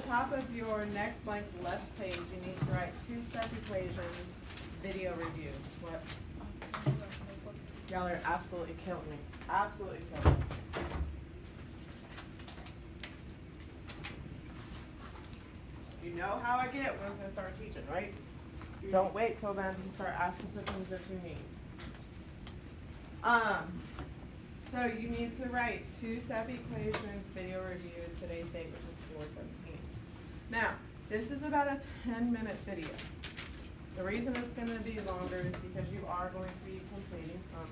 top of your next blank left page, you need to write two-step equations, video review. What? Y'all are absolutely killing me. Absolutely killing me. You know how I get once I start teaching, right? Don't wait till then to start asking for things that you need. So you need to write two-step equations, video review, today's date, which is 4/17. Now, this is about a 10-minute video. The reason it's going to be longer is because you are going to be completing some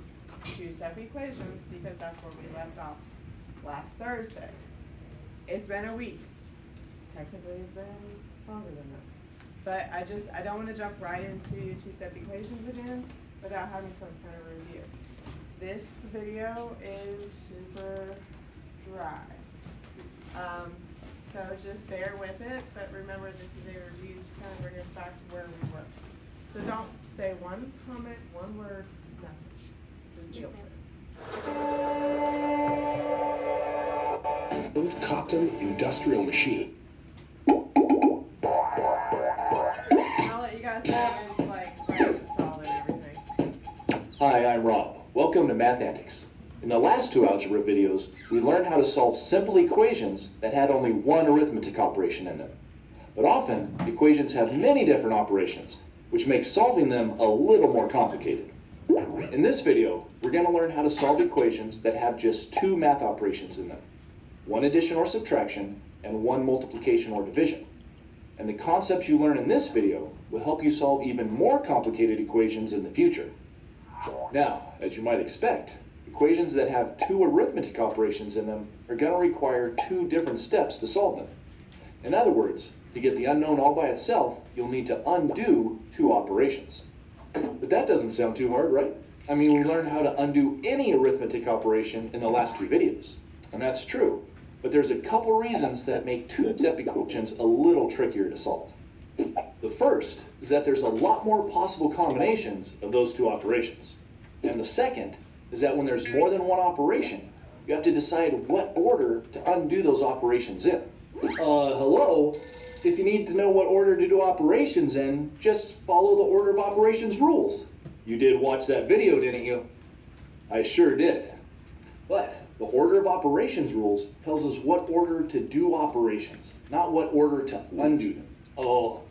two-step equations because that's where we left off last Thursday. It's been a week. Technically, it's been longer than that. But I don't want to jump right into two-step equations again without having some kind of review. This video is super dry. So just bear with it, but remember this is a review to kind of bring us back to where we were. So don't say one comment, one word, nothing. Just deal with it. Built Cotton Industrial Machine. I'll let you guys know it's like right and solid and everything. Hi, I'm Rob. Welcome to Math Antics. In the last two algebra videos, we learned how to solve simple equations that had only one arithmetic operation in them. But often, equations have many different operations, which makes solving them a little more complicated. In this video, we're going to learn how to solve equations that have just two math operations in them, one addition or subtraction, and one multiplication or division. And the concepts you learn in this video will help you solve even more complicated equations in the future. Now, as you might expect, equations that have two arithmetic operations in them are going to require two different steps to solve them. In other words, to get the unknown all by itself, you'll need to undo two operations. But that doesn't sound too hard, right? I mean, we learned how to undo any arithmetic operation in the last two videos. And that's true, but there's a couple reasons that make two-step equations a little trickier to solve. The first is that there's a lot more possible combinations of those two operations. And the second is that when there's more than one operation, you have to decide what order to undo those operations in. Hello? If you need to know what order to do operations in, just follow the order of operations rules. You did watch that video, didn't you? I sure did. But the order of operations rules tells us what order to do operations, not what order to undo them. Oh,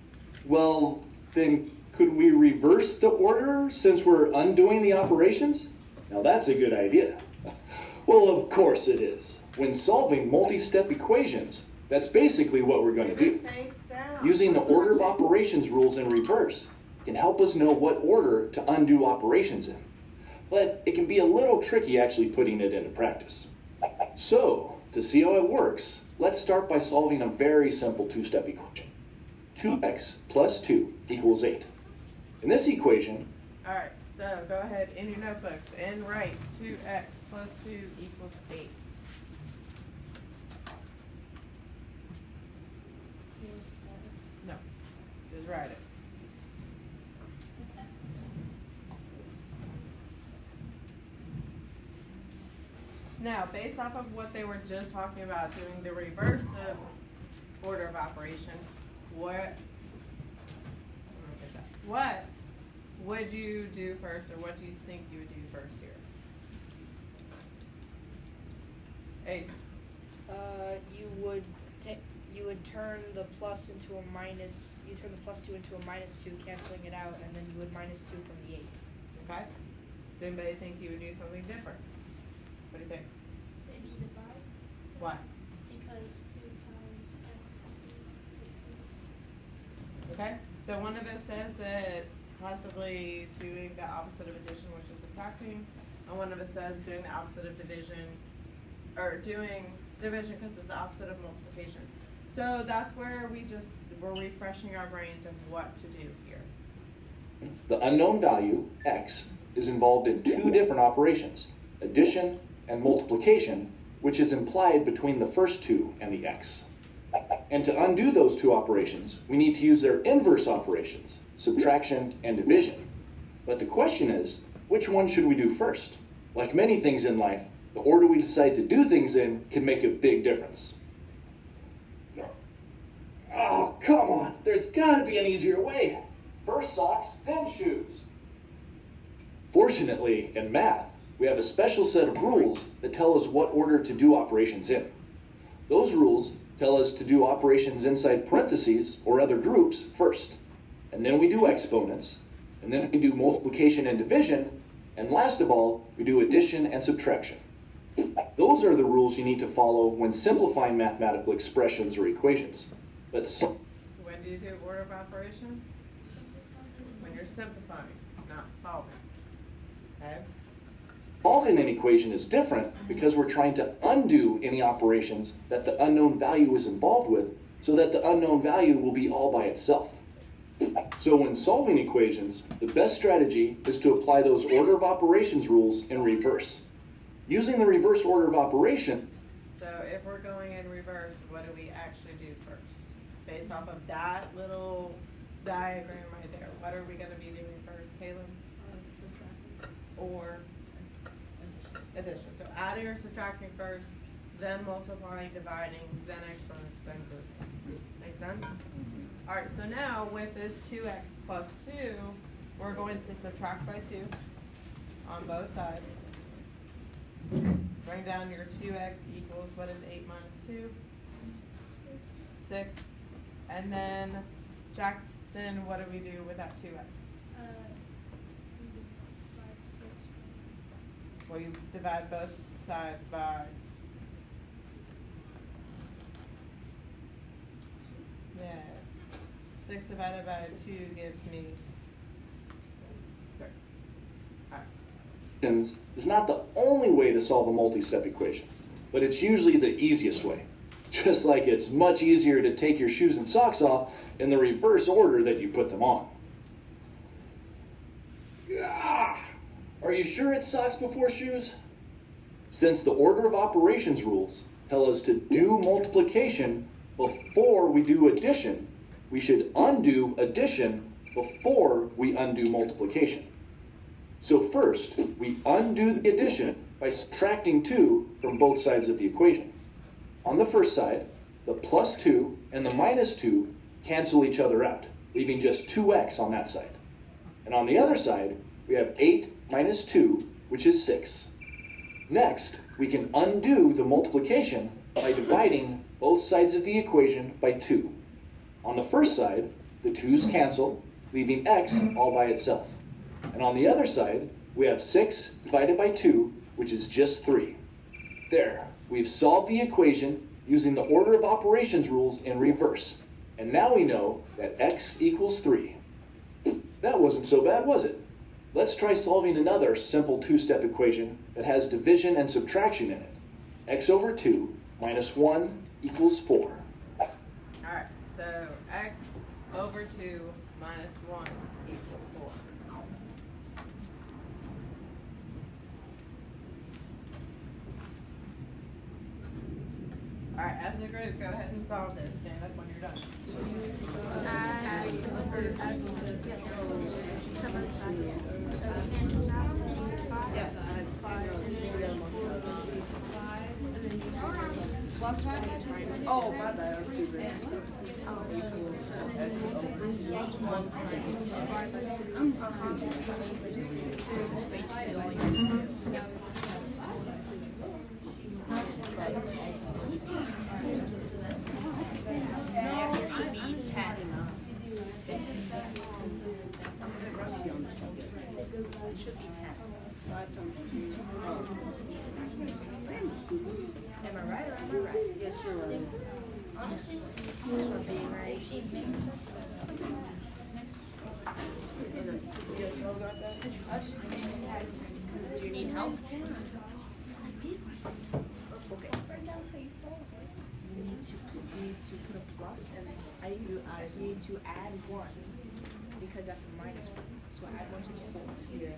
well, then could we reverse the order since we're undoing the operations? Now that's a good idea. Well, of course it is. When solving multi-step equations, that's basically what we're going to do. Using the order of operations rules in reverse can help us know what order to undo operations in. But it can be a little tricky actually putting it into practice. So, to see how it works, let's start by solving a very simple two-step equation. 2x plus 2 equals 8. In this equation... Alright, so go ahead in your notebooks and write 2x plus 2 equals 8. No, just write it. Now, based off of what they were just talking about, doing the reverse of order of operation, what would you do first, or what do you think you would do first here? Ace. You would turn the plus into a minus. You turn the plus 2 into a minus 2, canceling it out, and then you would minus 2 from the 8. Okay. Does anybody think you would do something different? What do you think? Maybe divide. Why? Because 2 times x. Okay. So one of us says that possibly doing the opposite of addition, which is subtracting, and one of us says doing the opposite of division, or doing division because it's the opposite of multiplication. So that's where we're refreshing our brains of what to do here. The unknown value, x, is involved in two different operations, addition and multiplication, which is implied between the first two and the x. And to undo those two operations, we need to use their inverse operations, subtraction and division. But the question is, which one should we do first? Like many things in life, the order we decide to do things in can make a big difference. Oh, come on. There's gotta be an easier way. First socks, then shoes. Fortunately, in math, we have a special set of rules that tell us what order to do operations in. Those rules tell us to do operations inside parentheses or other groups first. And then we do exponents, and then we do multiplication and division, and last of all, we do addition and subtraction. Those are the rules you need to follow when simplifying mathematical expressions or equations. When do you do order of operation? When you're simplifying, not solving. Okay? Solving an equation is different because we're trying to undo any operations that the unknown value is involved with so that the unknown value will be all by itself. So when solving equations, the best strategy is to apply those order of operations rules in reverse. Using the reverse order of operation, So if we're going in reverse, what do we actually do first? Based off of that little diagram right there, what are we gonna be doing first, Caleb? Or addition. So adding or subtracting first, then multiplying, dividing, then exponents, then grouping. Make sense? Alright, so now with this 2x plus 2, we're going to subtract by 2 on both sides. Bring down your 2x equals, what is 8 minus 2? 6. And then, Jackson, what do we do with that 2x? 5, 6. Well, you divide both sides by. Yes. 6 divided by 2 gives me 3. Alright. is not the only way to solve a multi-step equation, but it's usually the easiest way. Just like it's much easier to take your shoes and socks off in the reverse order that you put them on. Are you sure it's socks before shoes? Since the order of operations rules tell us to do multiplication before we do addition, we should undo addition before we undo multiplication. So first, we undo the addition by subtracting 2 from both sides of the equation. On the first side, the plus 2 and the minus 2 cancel each other out, leaving just 2x on that side. And on the other side, we have 8 minus 2, which is 6. Next, we can undo the multiplication by dividing both sides of the equation by 2. On the first side, the 2's cancel, leaving x all by itself. And on the other side, we have 6 divided by 2, which is just 3. There, we've solved the equation using the order of operations rules in reverse. And now we know that x equals 3. That wasn't so bad, was it? Let's try solving another simple two-step equation that has division and subtraction in it. X over 2 minus 1 equals 4. Alright, so x over 2 minus 1 equals 4. Alright, as a group, go ahead and solve this. Stand up when you're done. Plus 5? Oh, my bad, I was too big. Plus 1 times 2. Basically all you do. No, there should be 10. It should be 10. Am I right or am I right? Yes, you're right. Honestly, this one being right. Do you need help? Okay. You need to put a plus and I need to add 1 because that's a minus 1. So add 1 to the 4. Yeah.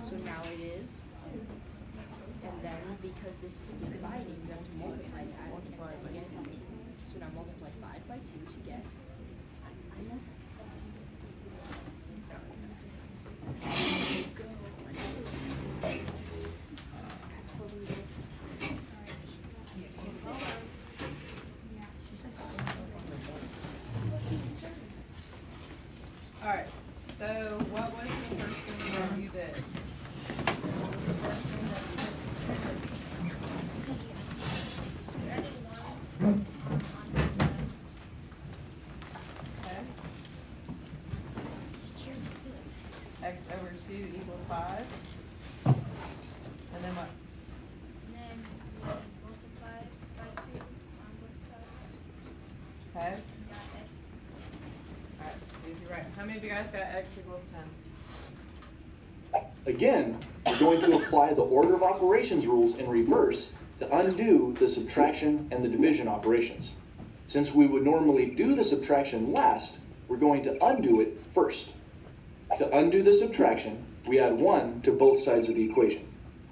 So now it is. And then because this is dividing, you have to multiply that and again. So now multiply 5 by 2 to get. 5. And then what? And then we multiply by 2 on both sides. Okay? And got x. Alright, so easy, right. How many of you guys got x equals 10? Again, we're going to apply the order of operations rules in reverse to undo the subtraction and the division operations. Since we would normally do the subtraction last, we're going to undo it first. To undo the subtraction, we add 1 to both sides of the equation.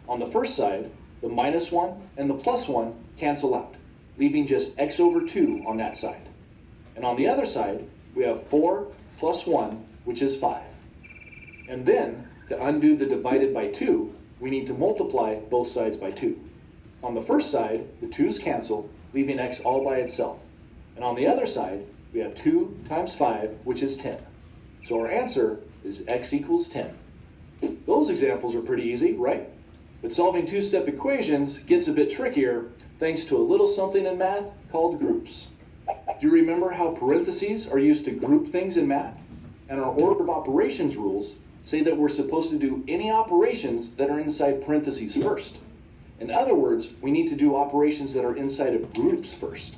On the first side, the minus 1 and the plus 1 cancel out, leaving just x over 2 on that side. And on the other side, we have 4 plus 1, which is 5. And then, to undo the divided by 2, we need to multiply both sides by 2. On the first side, the 2's cancel, leaving x all by itself. And on the other side, we have 2 times 5, which is 10. So our answer is x equals 10. Those examples are pretty easy, right? But solving two-step equations gets a bit trickier thanks to a little something in math called groups. Do you remember how parentheses are used to group things in math? And our order of operations rules say that we're supposed to do any operations that are inside parentheses first. In other words, we need to do operations that are inside of groups first.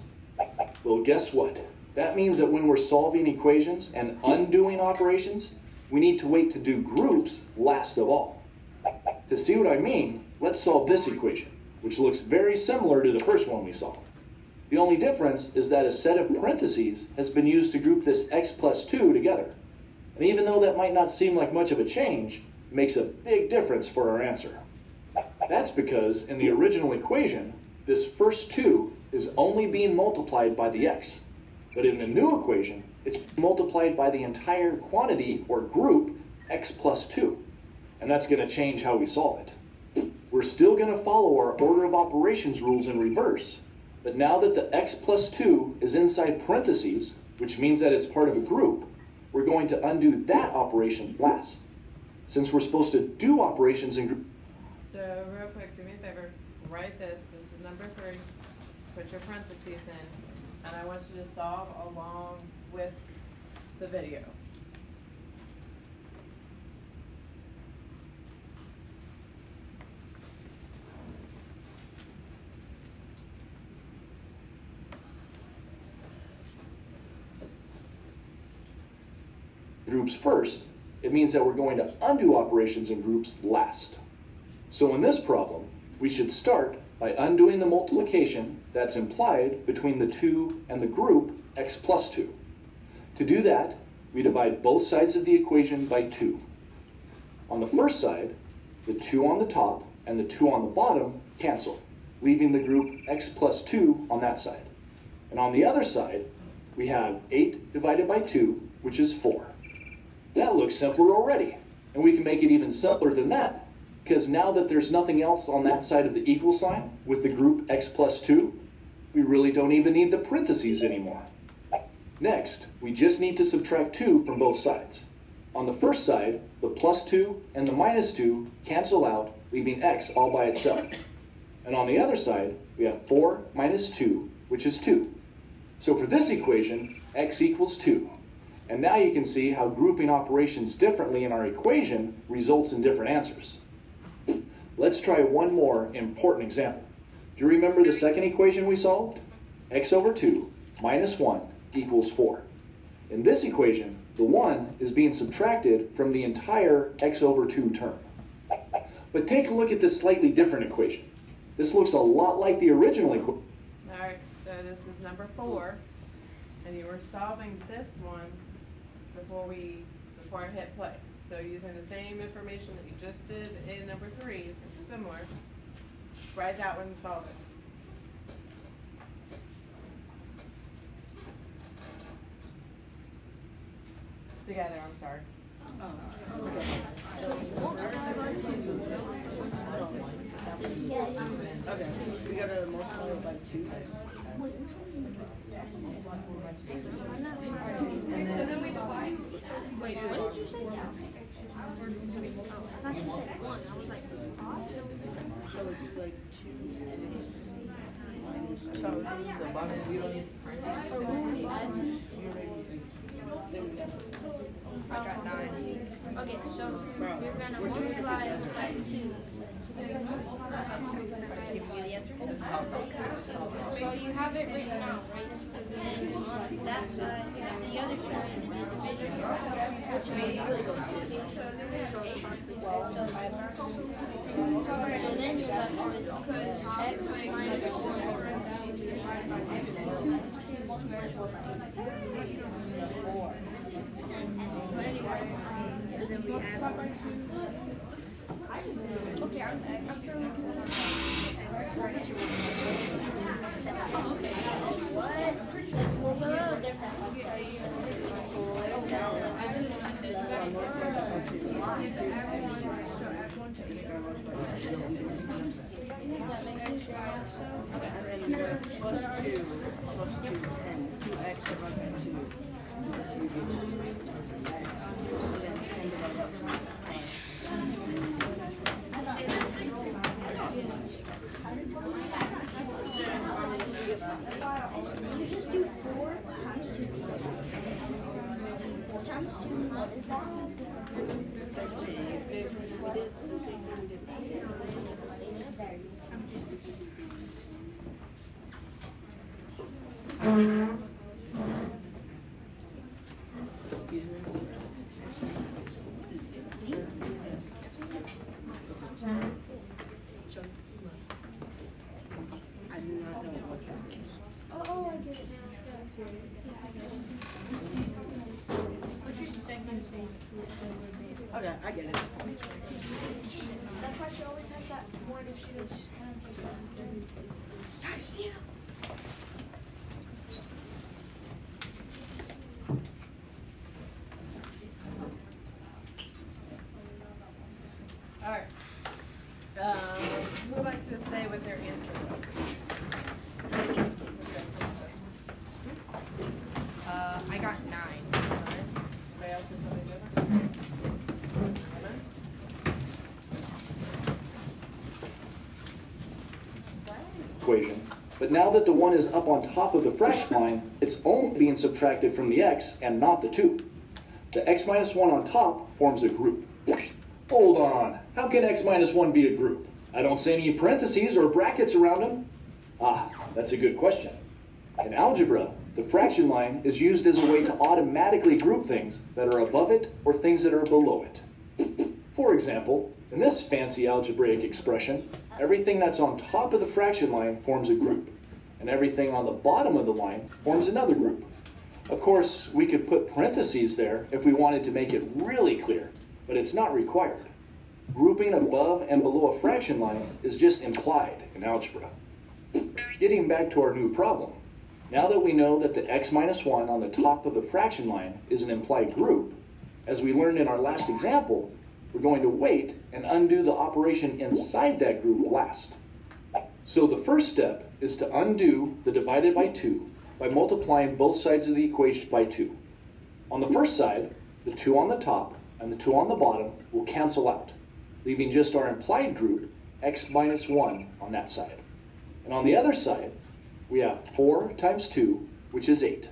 Well, guess what? That means that when we're solving equations and undoing operations, we need to wait to do groups last of all. To see what I mean, let's solve this equation, which looks very similar to the first one we solved. The only difference is that a set of parentheses has been used to group this x plus 2 together. And even though that might not seem like much of a change, it makes a big difference for our answer. That's because in the original equation, this first 2 is only being multiplied by the x. But in the new equation, it's multiplied by the entire quantity or group x plus 2. And that's going to change how we solve it. We're still going to follow our order of operations rules in reverse, but now that the x plus 2 is inside parentheses, which means that it's part of a group, we're going to undo that operation last. Since we're supposed to do operations in groups. So real quick, do me a favor, write this. This is number 3. Put your parentheses in, and I want you to solve along with the video. Groups first, it means that we're going to undo operations in groups last. So in this problem, we should start by undoing the multiplication that's implied between the 2 and the group x plus 2. To do that, we divide both sides of the equation by 2. On the first side, the 2 on the top and the 2 on the bottom cancel, leaving the group x plus 2 on that side. And on the other side, we have 8 divided by 2, which is 4. That looks simpler already, and we can make it even simpler than that, because now that there's nothing else on that side of the equal sign with the group x plus 2, we really don't even need the parentheses anymore. Next, we just need to subtract 2 from both sides. On the first side, the plus 2 and the minus 2 cancel out, leaving x all by itself. And on the other side, we have 4 minus 2, which is 2. So for this equation, x equals 2. And now you can see how grouping operations differently in our equation results in different answers. Let's try one more important example. Do you remember the second equation we solved? X over 2 minus 1 equals 4. In this equation, the 1 is being subtracted from the entire x over 2 term. But take a look at this slightly different equation. This looks a lot like the original equation. All right, so this is number 4, and you were solving this one before I hit play. So using the same information that you just did in number 3, something similar, write that one and solve it. Together, I'm sorry. Okay, we gotta multiply it by 2. And then Wait, what did you say? I thought you said 1. I was like, so it'd be like 2 minus 2. The bottom, you don't need to print it. Then we gotta I got 9. Okay, so you're gonna multiply by 2. So you have it written out, right? And on that side, the other side is division. So then you're left with x minus 1. Okay, I'm What's a little different? And then plus 2, 10. 2x divided by 2. And then 10 divided by 2. You just do 4 times 2 4 times 2, what is that? Excuse me. I do not know what that is. Oh, I get it now. What's your second thing? Okay, I get it. That's why she always has that one if she was All right. Who would like to say what their answer was? I got 9. Anybody else with something different? Equation. But now that the 1 is up on top of the fraction line, it's only being subtracted from the x and not the 2. The x minus 1 on top forms a group. Hold on, how can x minus 1 be a group? I don't see any parentheses or brackets around them. Ah, that's a good question. In algebra, the fraction line is used as a way to automatically group things that are above it or things that are below it. For example, in this fancy algebraic expression, everything that's on top of the fraction line forms a group, and everything on the bottom of the line forms another group. Of course, we could put parentheses there if we wanted to make it really clear, but it's not required. Grouping above and below a fraction line is just implied in algebra. Getting back to our new problem, now that we know that the x minus 1 on the top of the fraction line is an implied group, as we learned in our last example, we're going to wait and undo the operation inside that group last. So the first step is to undo the divided by 2 by multiplying both sides of the equation by 2. On the first side, the 2 on the top and the 2 on the bottom will cancel out, leaving just our implied group, x minus 1, on that side. And on the other side, we have 4 times 2, which is 8.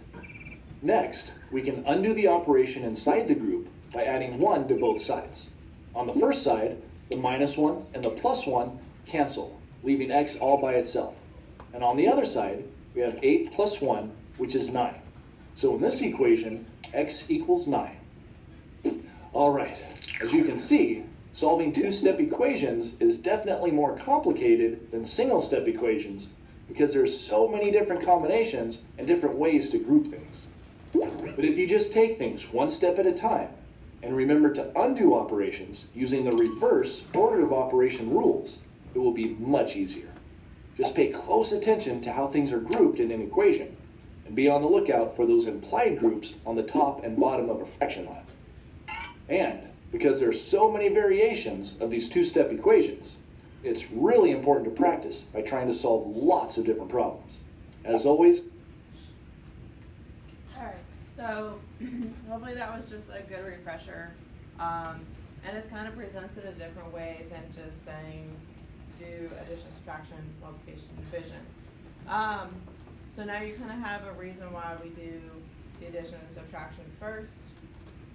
Next, we can undo the operation inside the group by adding 1 to both sides. On the first side, the minus 1 and the plus 1 cancel, leaving x all by itself. And on the other side, we have 8 plus 1, which is 9. So in this equation, x equals 9. All right, as you can see, solving two-step equations is definitely more complicated than single-step equations because there's so many different combinations and different ways to group things. But if you just take things one step at a time and remember to undo operations using the reverse order of operation rules, it will be much easier. Just pay close attention to how things are grouped in an equation and be on the lookout for those implied groups on the top and bottom of a fraction line. And because there are so many variations of these two-step equations, it's really important to practice by trying to solve lots of different problems. As always, Alright, so hopefully that was just a good refresher. And it's kind of presents it a different way than just saying do addition, subtraction, multiplication, division. So now you kind of have a reason why we do the addition and subtractions first.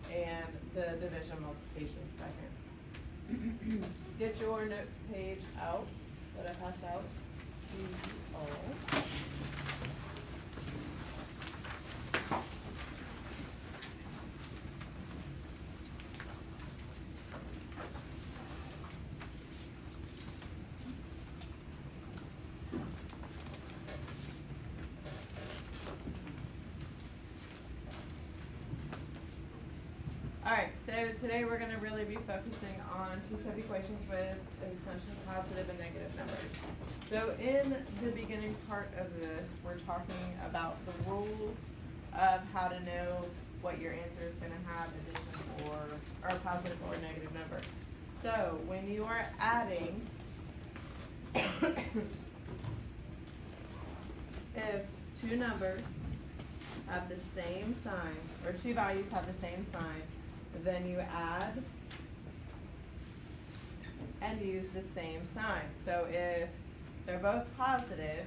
and the division multiplication second. Get your notes page out that I passed out to you all. Alright, so today we're going to really be focusing on two-step equations with essentially positive and negative numbers. So in the beginning part of this, we're talking about the rules of how to know what your answer is going to have addition or a positive or a negative number. So when you are adding, if two numbers have the same sign, or two values have the same sign, then you add and use the same sign. So if they're both positive,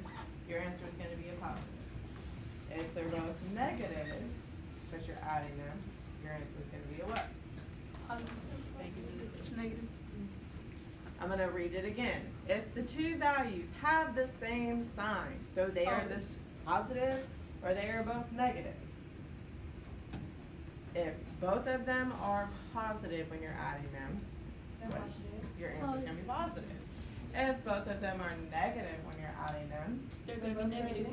your answer is going to be a positive. If they're both negative, because you're adding them, your answer is going to be a what? Negative. I'm going to read it again. If the two values have the same sign, so they are this positive or they are both negative. If both of them are positive when you're adding them, your answer is going to be positive. If both of them are negative when you're adding them, They're going to be negative.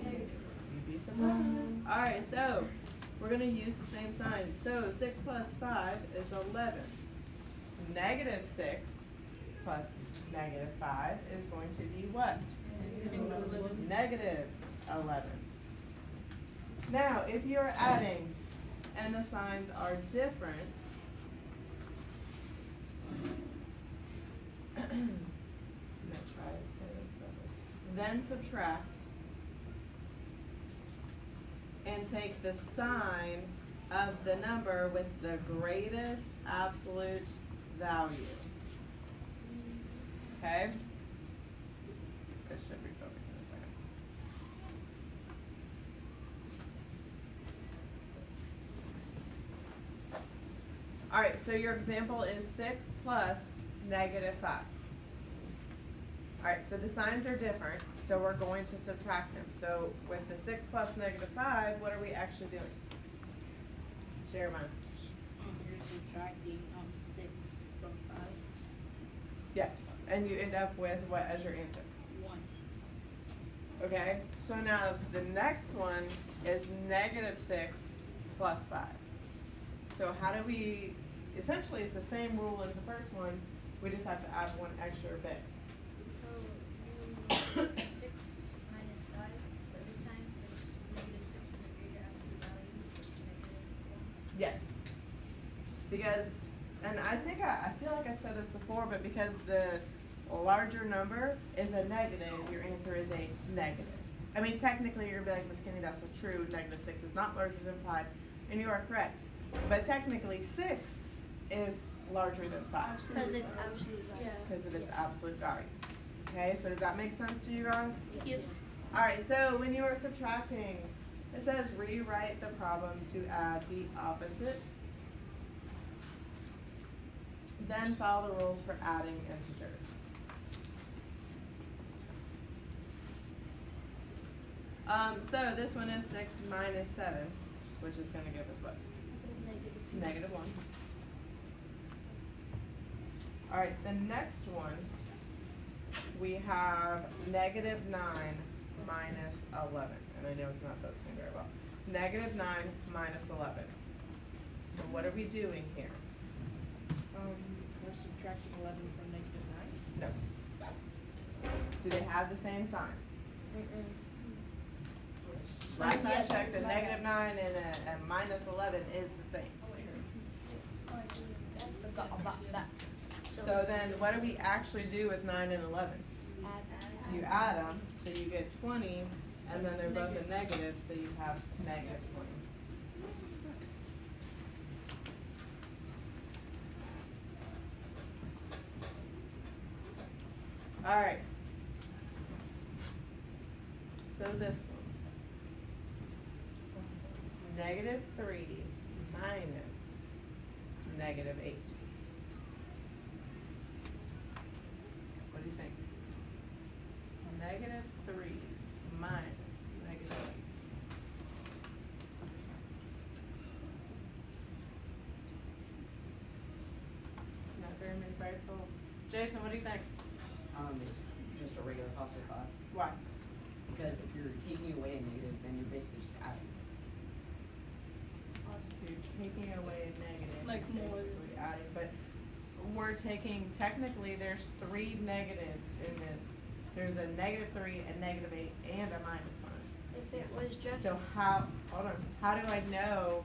you'd be surprised. Alright, so we're going to use the same sign. So 6 plus 5 is 11. Negative 6 plus negative 5 is going to be what? Negative 11. Now, if you're adding and the signs are different, I'm gonna try to say this correctly. Then subtract and take the sign of the number with the greatest absolute value. Okay? This should refocus in a second. Alright, so your example is 6 plus negative 5. Alright, so the signs are different, so we're going to subtract them. So with the 6 plus negative 5, what are we actually doing? Share mine. You're subtracting 6 from 5. Yes, and you end up with what as your answer? 1. Okay, so now the next one is negative 6 plus 5. So how do we, essentially it's the same rule as the first one, we just have to add one extra bit. So you 6 minus 5, but this time since negative 6 is a greater absolute value, it's negative 1. Yes. Because, and I feel like I've said this before, but because the larger number is a negative, your answer is a negative. I mean, technically you're gonna be like, Miss Kenny, that's not true. Negative 6 is not larger than 5, and you are correct. But technically 6 is larger than 5 Because it's absolute value. because of its absolute value. Okay, so does that make sense to you guys? Yep. Alright, so when you are subtracting, it says rewrite the problem to add the opposite. Then follow the rules for adding integers. So this one is 6 minus 7, which is going to give us what? Negative 1. Alright, the next one, we have negative 9 minus 11. And I know it's not focusing very well. Negative 9 minus 11. So what are we doing here? We're subtracting 11 from negative 9. No. Do they have the same signs? Last I checked, a negative 9 and a minus 11 is the same. Forgot about that. So then what do we actually do with 9 and 11? You add them, so you get 20, and then they're both a negative, so you have negative 20. Alright. So this one. Negative 3 minus negative 8. What do you think? Negative 3 minus negative 8. Not very many brave souls. Jason, what do you think? It's just a regular positive 5. Why? Because if you're taking away a negative, then you're basically just adding. You're taking away a negative. Like you're more. basically adding, but we're taking, technically, there's 3 negatives in this. There's a negative 3, a negative 8, and a minus sign. If it was just, So how, hold on, how do I know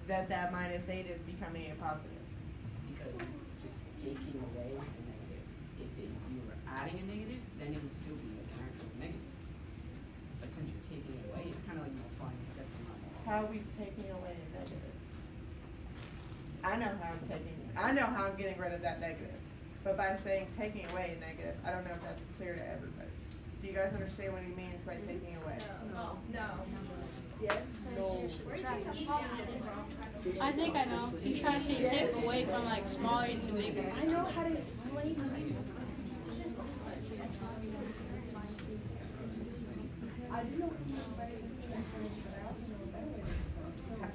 that that minus 8 is becoming a positive? Because just taking away a negative. If you were adding a negative, then it would still be like an actual negative. But since you're taking it away, it's kind of like multiplying a second number. How are we taking away a negative? I know how I'm getting rid of that negative. But by saying taking away a negative, I don't know if that's clear to everybody. Do you guys understand what he means by taking away? No. Yes? I think I know. He's trying to say take away from like smaller to bigger. I know how to explain it.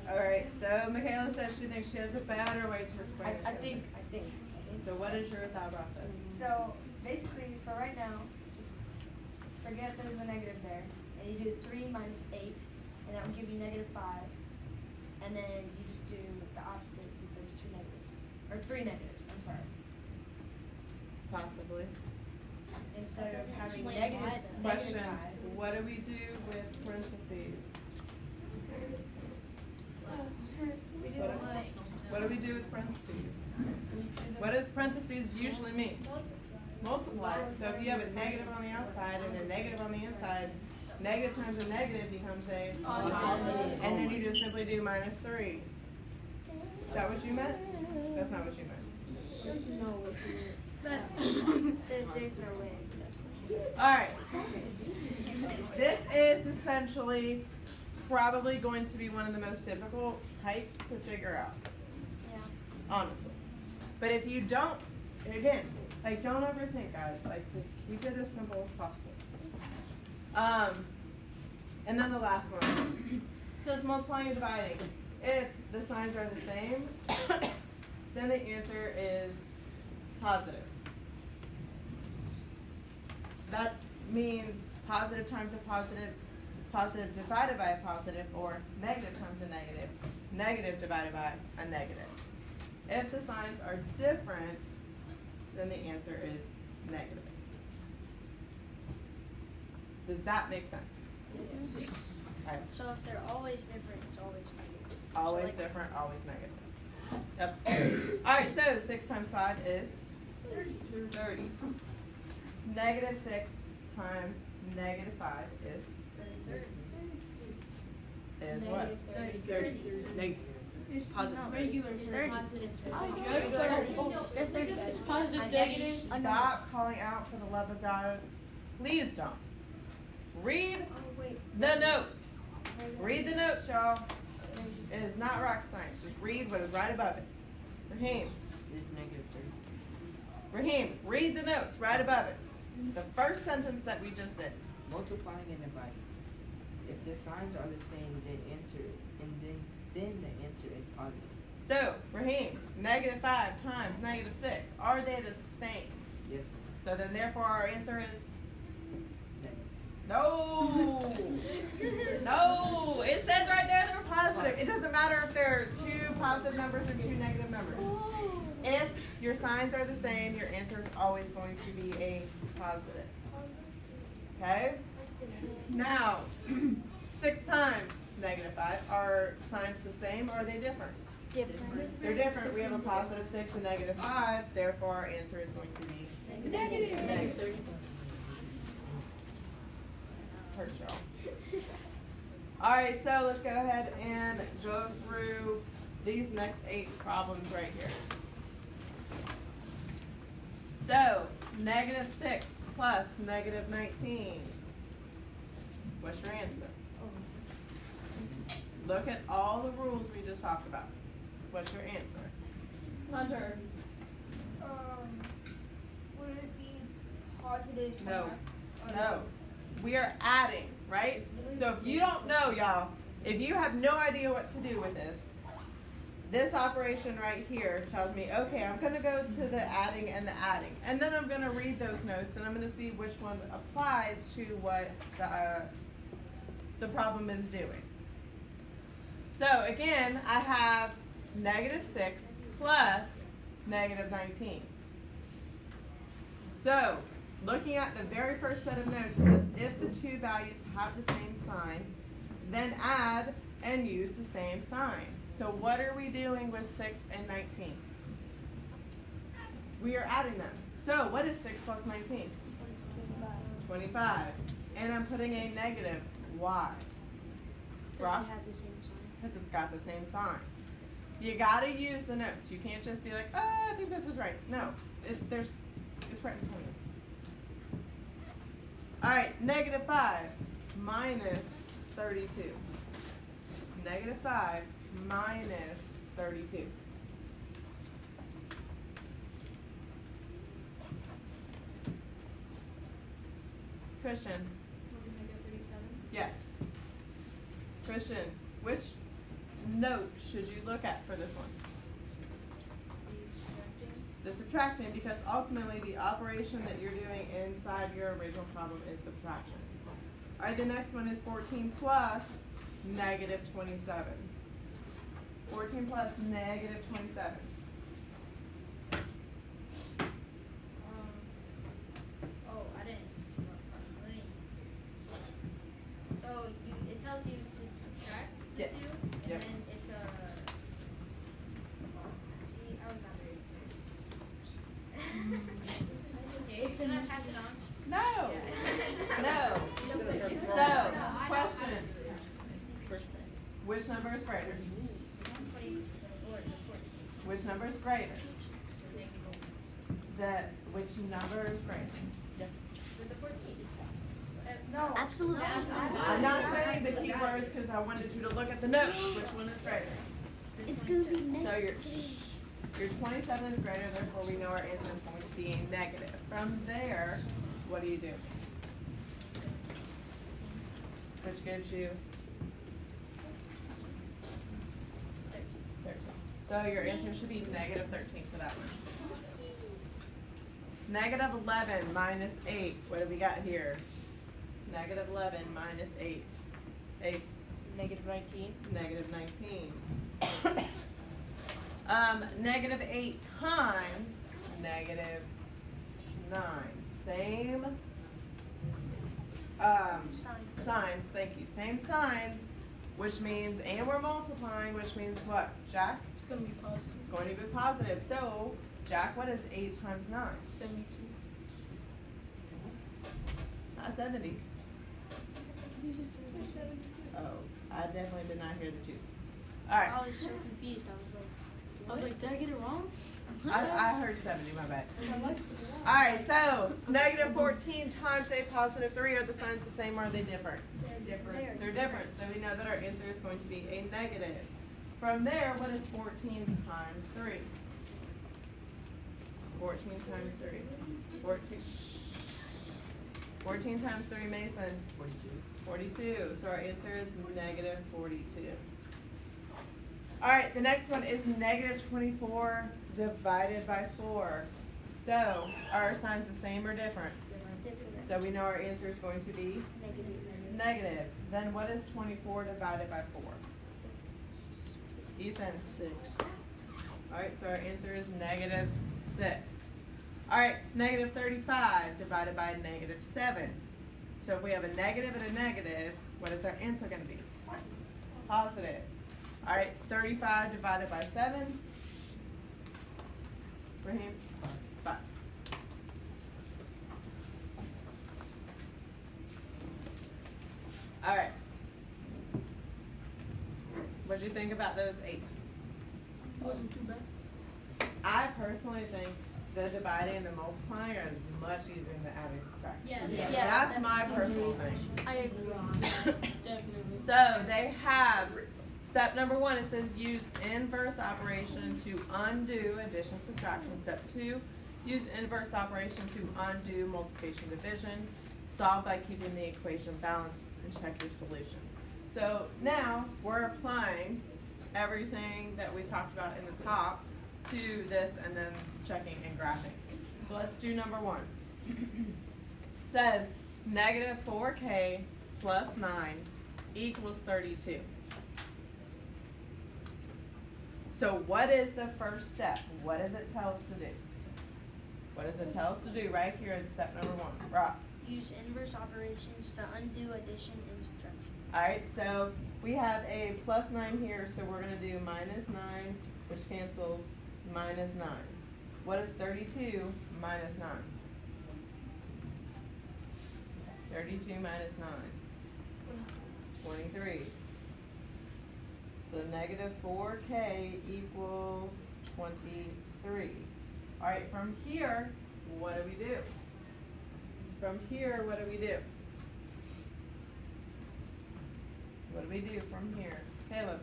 Alright, so Michaela says she thinks she has a better way to explain it. I think. So what is your thought process? So basically, for right now, just forget there's a negative there, and you do 3 minus 8, and that will give you negative 5, and then you just do the opposite since there's 2 negatives, or 3 negatives. I'm sorry. Possibly. Instead of having explain negative, why then. Question, negative 5. what do we do with parentheses? What do we do with parentheses? What does parentheses usually mean? Multiply. So if you have a negative on the outside and a negative on the inside, negative times a negative becomes a positive. And then you just simply do minus 3. Is that what you meant? That's not what you meant. That's, there's no way. Alright. This is essentially probably going to be one of the most difficult types to figure out. Yeah. Honestly. But if you don't, again, like don't overthink, guys. Like just keep it as simple as possible. And then the last one. So it's multiplying and dividing. If the signs are the same, then the answer is positive. That means positive times a positive, positive divided by a positive, or negative times a negative, negative divided by a negative. If the signs are different, then the answer is negative. Does that make sense? Okay. So if they're always different, it's always negative. Always So like, different, always negative. Yep. Alright, so 6 times 5 is 30. Negative 6 times negative 5 is what? Regular It's 30. Just Just 30. It's positive negative. Stop calling out for the love of God. Please don't. Read Oh, wait. the notes. Read the notes, y'all. It is not rocket science. Just read what is right above it. Raheem, It's negative 30. Raheem, read the notes right above it. The first sentence that we just did. Multiplying and dividing. If the signs are the same, then the answer is positive. So, Raheem, negative 5 times negative 6. Are they the same? Yes, ma'am. So then therefore our answer is Negative. no. No. It says right there they're positive. It doesn't matter if they're 2 positive numbers or 2 negative numbers. If your signs are the same, your answer is always going to be a positive. Okay? Now, 6 times negative 5. Are signs the same or are they different? Different. They're different. We have a positive 6 and negative 5. Therefore, our answer is going to be Negative. hurt y'all. Alright, so let's go ahead and go through these next 8 problems right here. So, negative 6 plus negative 19. What's your answer? Look at all the rules we just talked about. What's your answer? Hunter. Would it be positive? No. No. We are adding, right? So if you don't know, y'all, if you have no idea what to do with this operation right here tells me, okay, I'm going to go to the adding and the adding. And then I'm going to read those notes and I'm going to see which one applies to what the problem is doing. So again, I have -6 plus -19. So looking at the very first set of notes, it says if the two values have the same sign, then add and use the same sign. So what are we doing with 6 and 19? We are adding them. So what is 6 plus 19? 25. And I'm putting a negative. Why? Because they have the same sign. Because it's got the same sign. You gotta use the notes. You can't just be like, oh, I think this is right. No, it's right in front of you. All right, -5 minus 32. -5 minus 32. Christian. Yes. Christian, which note should you look at for this one? The subtracting, because ultimately the operation that you're doing inside your original problem is subtraction. All right, the next one is 14 plus -27. 14 plus -27. I didn't see what part. So it tells you to subtract the Yes. two, and Yep. then it's a. See, I was not very clear. Can I pass it on? No. No. So, question. Which number is greater? Which number is greater? Which number is greater? With the 14. No. Absolutely. I'm not saying the keywords because I wanted you to look at the notes. Which one is greater? It's going to be So negative. your 27 is greater, therefore we know our answer is going to be a negative. From there, what do you do? Which gives you 13. So your answer should be -13 for that one. -11 minus 8. What do we got here? -11 minus 8. Ace. -19. -19. -8 times -9. Same signs, thank you. Same signs, which means, and we're multiplying, which means what, Jack? It's gonna be positive. It's going to be positive. So, Jack, what is 8 times 9? 72. Not 70. Oh, I definitely did not hear the 2. All right. I was so confused. I was like, did I get it wrong? I heard 70, my bad. I like it. Alright, so -14 times a +3, are the signs the same or are they different? They're different, so we know that our answer is going to be a negative. From there, what is 14 times 3? 14 times 3. 14 times 3, Mason. 42. So our answer is -42. Alright, the next one is -24 divided by 4. So, are our signs the same or different? So we know our answer is going to be negative. Then what is 24 divided by 4? Ethan? 6. Alright, so our answer is -6. Alright, -35 divided by -7. So if we have a negative and a negative, what is our answer going to be? Positive. Alright, 35 divided by 7. Raheem? 5. Alright. What do you think about those 8? Wasn't too bad. I personally think the dividing and the multiplying are much easier than the adding and subtracting. Yeah. That's my personal thing. I agree. Definitely. So they have Step number 1, it says use inverse operation to undo addition, subtraction. Step 2, use inverse operation to undo multiplication, division. Solve by keeping the equation balanced and check your solution. So now we're applying everything that we talked about in the top to this and then checking and graphing. So let's do number 1. Says negative 4k plus 9 equals 32. So what is the first step? What does it tell us to do? What does it tell us to do right here in step number 1? Rob. Use inverse operations to undo addition and subtraction. Alright, so we have a plus 9 here, so we're going to do minus 9, which cancels minus 9. What is 32 minus 9? 32 minus 9. 23. So negative 4k equals 23. Alright, from here, what do we do? From here, what do we do? What do we do from here? Caleb?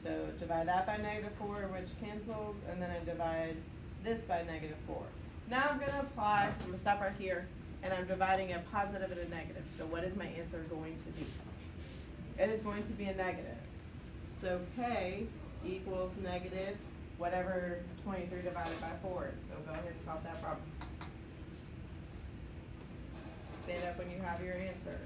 So divide that by negative 4, which cancels, and then I divide this by negative 4. Now I'm going to apply, I'm going to stop right here, and I'm dividing a positive and a negative. So what is my answer going to be? It is going to be a negative. So k equals negative whatever 23 divided by 4 is. So go ahead and solve that problem. Stand up when you have your answer.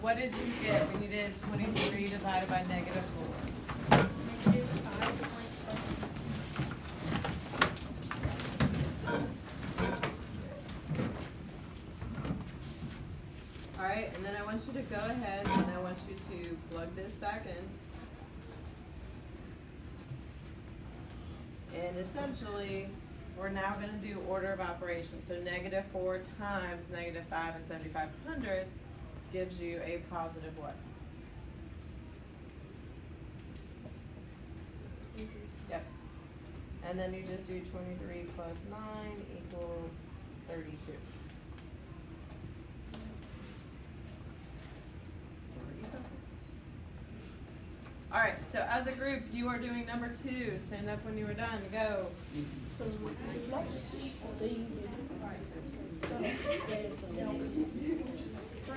What did you get when you did 23 divided by negative 4? Negative 5.7. Alright, and then I want you to go ahead and I want you to plug this back in. And essentially, we're now going to do order of operations. So negative 4 times negative 5 and 75 hundredths gives you a positive what? Yep. And then you just do 23 plus 9 equals 32. Alright, so as a group, you are doing number 2. Stand up when you are done. Go.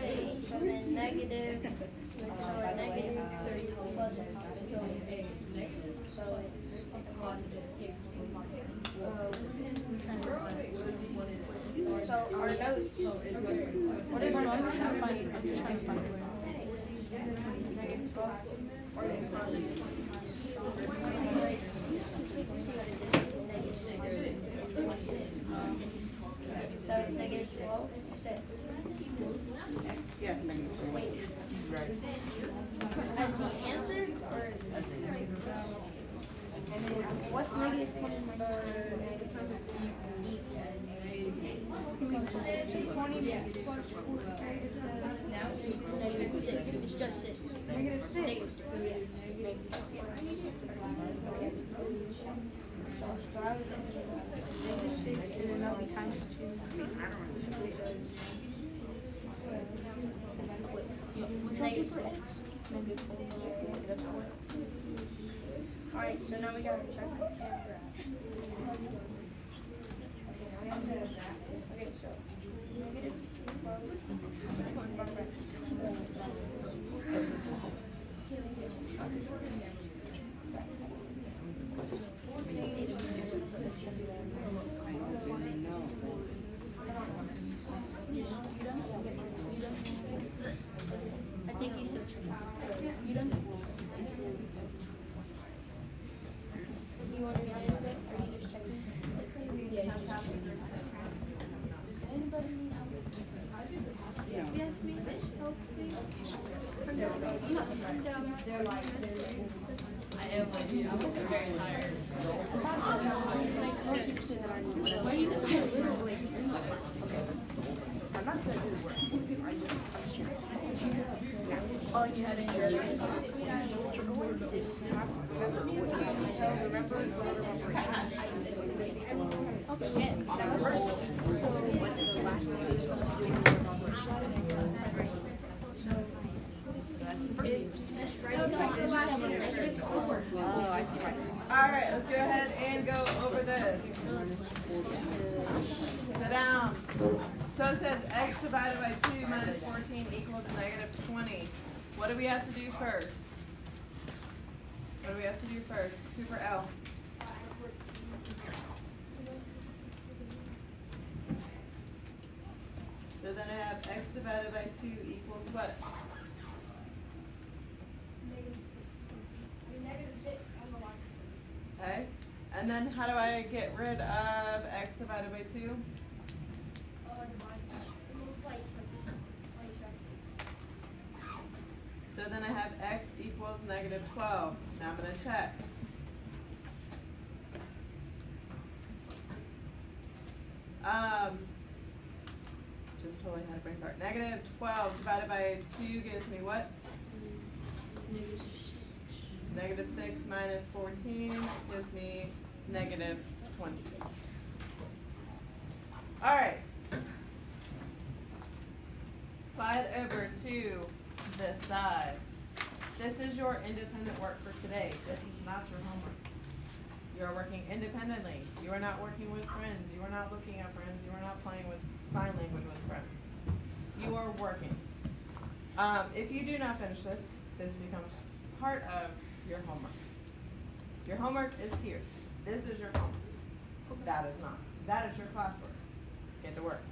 And then negative 30 plus so so our notes. What is our notes? I'm just trying to find where. So it's negative 12, you said? Yes, negative 4. Wait. Right. As the answer? Or what's negative 20 minus 20 negative 6. It's just 6. Negative 6. So I was Negative 6 and then that'll be times 2. negative for 4. x? Negative 4. Alright, so now we gotta check the graph. Okay, so negative 4. Which one of our graphs? I think you said you done? You want to read it, or you just checking? Yeah, you just checking. Does anybody need help? Yes, me. Help, please. They're like, I am like you. I'm very tired. Most people say that I need Well, you know, literally. I'm not gonna do the work. I'm sure. Oh, you had any What you're going to do, you have to remember what you have to remember. Okay. Now, first, so what's the last thing you're supposed to do in your operation? That's the first thing you're supposed to do. Oh, I see right. Alright, let's go ahead and go over this. Sit down. So it says x divided by 2 minus 14 equals negative 20. What do we have to do first? What do we have to do first? 2 for L. So then I have x divided by 2 equals what? negative 6 on the last one. Okay. And then how do I get rid of x divided by 2? So then I have x equals negative 12. Now I'm going to check. Just totally had a brain fart. Negative 12 divided by 2 gives me what? Negative 6 minus 14 gives me negative 20. Alright. Slide over to this side. This is your independent work for today. This is not your homework. You are working independently. You are not working with friends. You are not looking at friends. You are not playing with sign language with friends. You are working. If you do not finish this, this becomes part of your homework. Your homework is here. This is your homework. That is not. That is your classwork. Get to work.